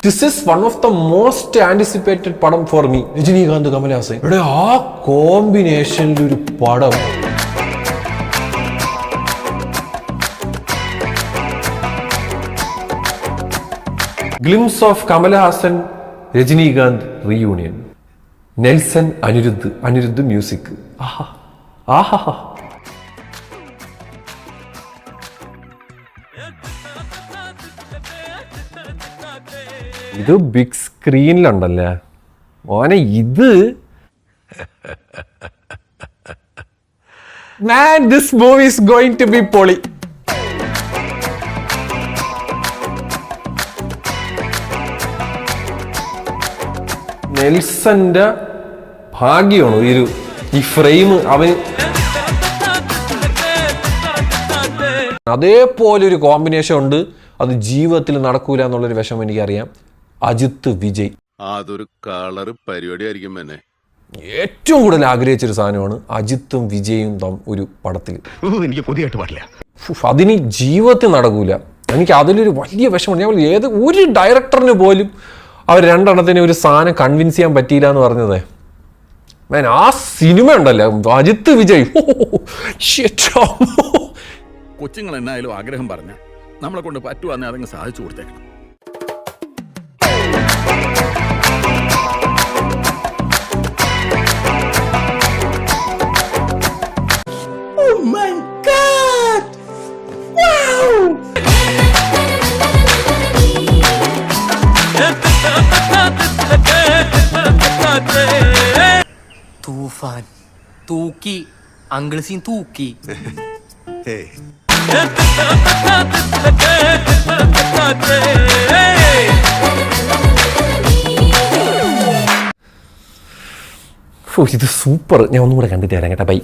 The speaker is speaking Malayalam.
This is one of the most anticipated പടം ഫോർ മീ. രജനീകാന്ത് കമലഹാസൻ, ഇവിടെ ആ കോമ്പിനേഷനിൽ ഒരു പടം. Glimpse of Kamal Haasan Rajinikanth reunion. Nelson Anirudh music. ആഹാ ആഹാ. ഇത് ബിഗ് സ്ക്രീനിലുണ്ടല്ലേ മോനെ. ഇത് man, this movie is going to be പൊളി. നെൽസന്റെ ഭാഗ്യമാണ് ഈ ഫ്രെയിം. അവന് അതേപോലെ ഒരു കോമ്പിനേഷൻ ഉണ്ട്. അത് ജീവിതത്തിൽ നടക്കൂല എന്നുള്ളൊരു വിഷമം എനിക്കറിയാം. അജിത്ത് വിജയ് അതൊരു കളറ് പരിപാടി ആയിരിക്കും. ഏറ്റവും കൂടുതൽ ആഗ്രഹിച്ചൊരു സാധനമാണ് അജിത്തും വിജയും ഒരു പടത്തിൽ. എനിക്ക് പുതിയതായിട്ട് പാടില്ല. അതിന് ജീവിതത്തിൽ നടക്കൂല. എനിക്ക് അതിലൊരു വലിയ വിഷമമാണ്. ഞാൻ ഒരു ഡയറക്ടറിന് പോലും അവർ രണ്ടെണ്ണത്തിന് ഒരു സാധനം കൺവിൻസ് ചെയ്യാൻ പറ്റിയില്ല എന്ന് പറഞ്ഞത്. ആ സിനിമ ഉണ്ടല്ലോ അജിത്ത് വിജയ്. കൊച്ചുങ്ങൾ എന്നായാലും ആഗ്രഹം പറഞ്ഞ നമ്മളെ കൊണ്ട് പറ്റുവാന്നെ അതങ്ങ് സാധിച്ചു കൊടുത്തേക്കണം. തൂഫാൻ തൂക്കി അങ്കിൾ സീൻ തൂക്കി. ഇത് സൂപ്പർ. ഞാൻ ഒന്നും കൂടെ കണ്ടിട്ട് വരാം കേട്ടാ. ബൈ.